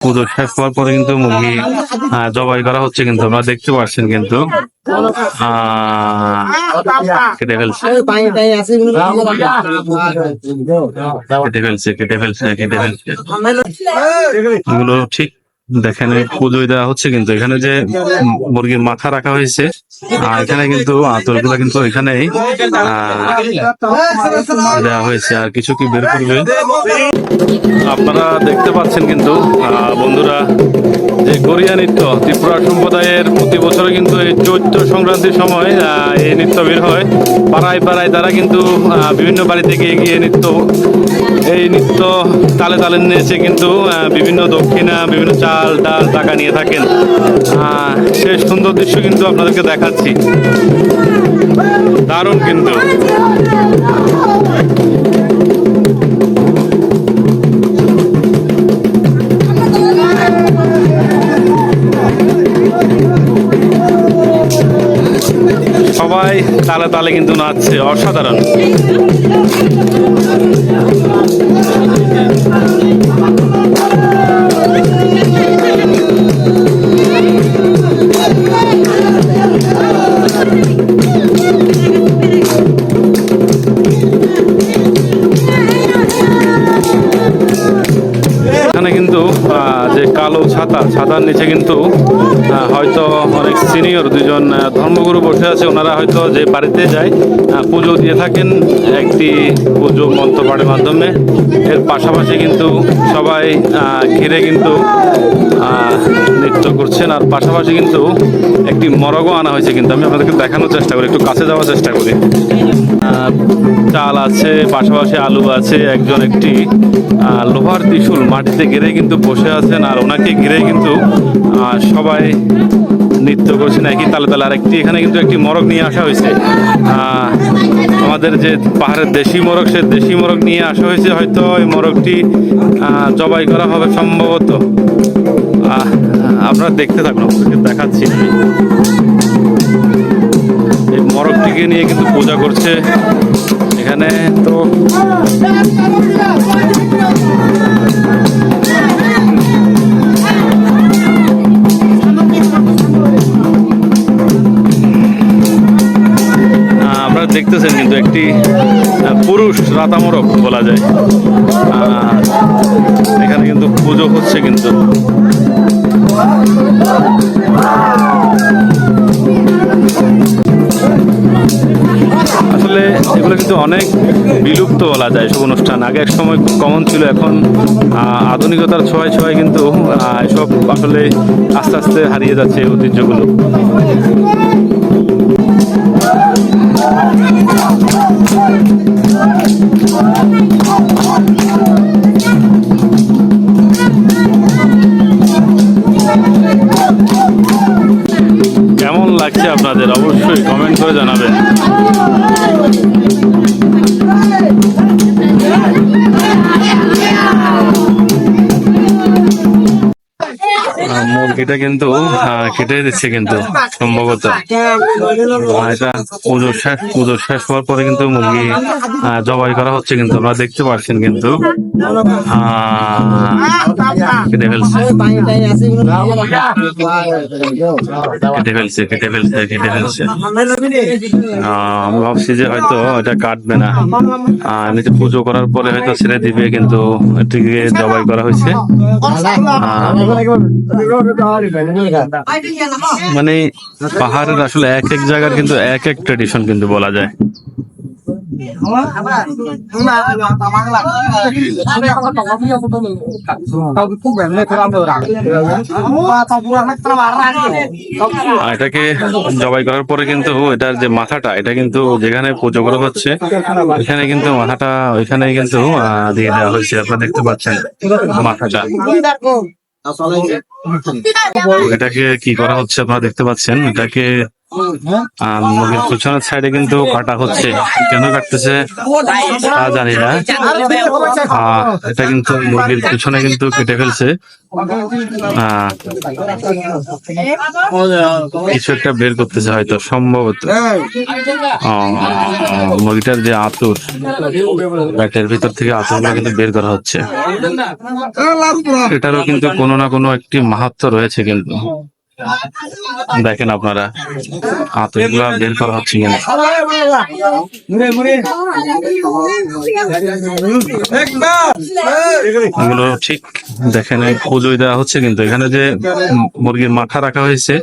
পুজো শেষ হওয়ার পরে কিন্তু মুরগি জবাই করা হচ্ছে, কিন্তু আপনারা দেখতে পাচ্ছেন কিন্তু কেটে ফেলছে কেটে ফেলছে কেটে ফেলছে কেটে ফেলছে এগুলো ঠিক দেখেন পুজোয় দেওয়া হচ্ছে, কিন্তু এখানে যে মুরগির মাথা রাখা হয়েছে এখানে কিন্তু আতরগুলো কিন্তু এখানেই দেওয়া হয়েছে, আর কিছু কি বের করবে আপনারা দেখতে পাচ্ছেন কিন্তু বন্ধুরা, যে গড়িয়া নৃত্য ত্রিপুরা সম্প্রদায়ের প্রতি বছরে কিন্তু এই চৈত্র সংক্রান্তির সময় এই নৃত্য বের হয় পাড়ায় পাড়ায়। তারা কিন্তু বিভিন্ন বাড়ি থেকে এগিয়ে এই নৃত্য তালে তালে নিয়েছে কিন্তু বিভিন্ন দক্ষিণা, বিভিন্ন চাল ডাল টাকা নিয়ে থাকেন। সেই সুন্দর দৃশ্য কিন্তু আপনাদেরকে দেখাচ্ছি, দারুণ কিন্তু। সবাই তালে তালে কিন্তু নাচছে, অসাধারণ। এখানে কিন্তু যে কালো ছাতার নিচে কিন্তু হয়তো অনেক সিনিয়র দুজন ধর্মগুরু বসে আছে। ওনারা হয়তো যে বাড়িতে যায় পুজো দিয়ে থাকেন একটি পুজো মন্ত্রপাঠের মাধ্যমে। এর পাশাপাশি কিন্তু সবাই ঘিরে কিন্তু নৃত্য করছেন, আর পাশাপাশি কিন্তু একটি মরগও আনা হয়েছে। কিন্তু আমি আপনাদেরকে দেখানোর চেষ্টা করি, একটু কাছে যাওয়ার চেষ্টা করি। চাল আছে, পাশাপাশি আলু আছে, একজন একটি লোহার ত্রিশূল মাটিতে ঘিরে কিন্তু বসে আছেন, আর ওনাকে ঘিরে কিন্তু সবাই নৃত্য করছেন একই তালে তালে। আর এখানে কিন্তু একটি মরগ নিয়ে আসা হয়েছে, আমাদের যে পাহাড়ের দেশি মরগ, সে দেশি মরগ নিয়ে আসা হয়েছে। হয়তো এই মরগটি জবাই করা হবে সম্ভবত। আপনারা দেখতে থাকুন, আপনাদেরকে দেখাচ্ছি। এই মরগটিকে নিয়ে কিন্তু পূজা করছে এখানে। তো আপনারা দেখতেছেন কিন্তু একটি পুরুষ রাতামরক বলা যায়। এখানে কিন্তু পুজো হচ্ছে কিন্তু। আসলে এগুলো কিন্তু অনেক বিলুপ্ত বলা যায় সব অনুষ্ঠান। আগে এক সময় খুব কমন ছিল, এখন আধুনিকতার ছোঁয়ায় ছোঁয়ায় কিন্তু এসব আসলে আস্তে আস্তে হারিয়ে যাচ্ছে এই ঐতিহ্যগুলো। কেমন লাগছে আপনাদের অবশ্যই কমেন্ট করে জানাবেন। মুরগিটা কিন্তু কেটে দিচ্ছে কিন্তু সম্ভবত। এটা পুজো শেষ হওয়ার পরে কিন্তু মুরগি জবাই করা হচ্ছে, কিন্তু আপনারা দেখতে পাচ্ছেন কিন্তু কেটে ফেলছে কেটে ফেলছে কেটে ফেলছে কেটে ফেলছে। আমি ভাবছি যে হয়তো এটা কাটবে না, এমনিতে পুজো করার পরে হয়তো ছেড়ে দিবে, কিন্তু এটিকে জবাই করা হয়েছে। মানে পাহাড়ের আসলে এক এক জায়গার কিন্তু এক এক ট্রেডিশন কিন্তু বলা যায়। এটাকে জবাই করার পরে কিন্তু এটার যে মাথাটা, এটা কিন্তু যেখানে পুজো করা হচ্ছে এখানে কিন্তু মাথাটা ওইখানে কিন্তু দিয়ে দেওয়া হয়েছে। আপনারা দেখতে পাচ্ছেন মাথাটা। এটাকে কি করা হচ্ছে আপনারা দেখতে পাচ্ছেন, এটাকে মুরগির পিছনের সাইডে কিন্তু কাটা হচ্ছে, কেন কাটতেছে তা জানি না। এটা কিন্তু মুরগির পিছনে কিন্তু কেটে ফেলছে। কিছু একটা বের করতেছে হয়তো, সম্ভবত মুরগিটার যে আঁতুর, ব্যাটের ভিতর থেকে আঁতুরগুলো কিন্তু বের করা হচ্ছে। এটারও কিন্তু কোনো না কোনো একটি মাহাত্ম্য রয়েছে, কিন্তু দেখেন আপনারা আঁতুরগুলা বের করা হচ্ছে কিন্তু। এগুলো ঠিক দেখেন পুজোয় দেওয়া হচ্ছে, কিন্তু এখানে যে মুরগির মাথা রাখা হয়েছে,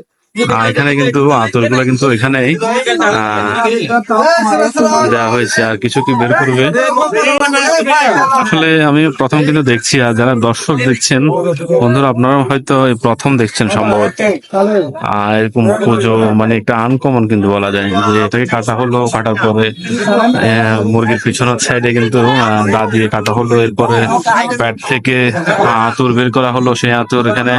এখানে কিন্তু আঁতুরগুলা কিন্তু এখানেই দেওয়া হয়েছে। আর কিছু কি বের করবে আসলে আমি প্রথম কিন্তু দেখছি, আর যারা দর্শক দেখছেন বন্ধুরা, আপনারা হয়তো এই প্রথম দেখছেন সম্ভবত। এরকম পুজো মানে একটা আনকমন কিন্তু বলা যায়, যে এটাকে কাটা হলো, কাটার পরে মুরগির পিছনের সাইডে কিন্তু দা দিয়ে কাটা হলো, এরপরে প্যাট থেকে আঁতুর বের করা হলো, সেই আঁতুর এখানে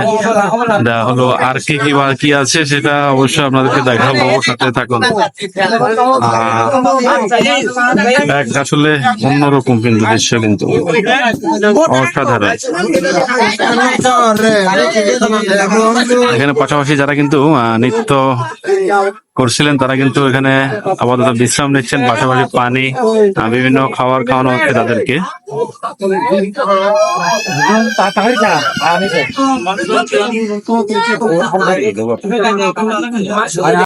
দেওয়া হলো। আর কি কি বাকি আছে সেটা অবশ্যই আপনাদেরকে দেখাবো, সাথে থাকুন। আসলে অন্যরকম কিন্তু দৃশ্য, কিন্তু অসাধারণ। এখানে পাশাপাশি যারা কিন্তু নৃত্য করছিলেন তারা কিন্তু এখানে আপাতত বিশ্রাম নিচ্ছেন, পাশাপাশি পানি বিভিন্ন খাবার খাওয়ানো হচ্ছে তাদেরকে।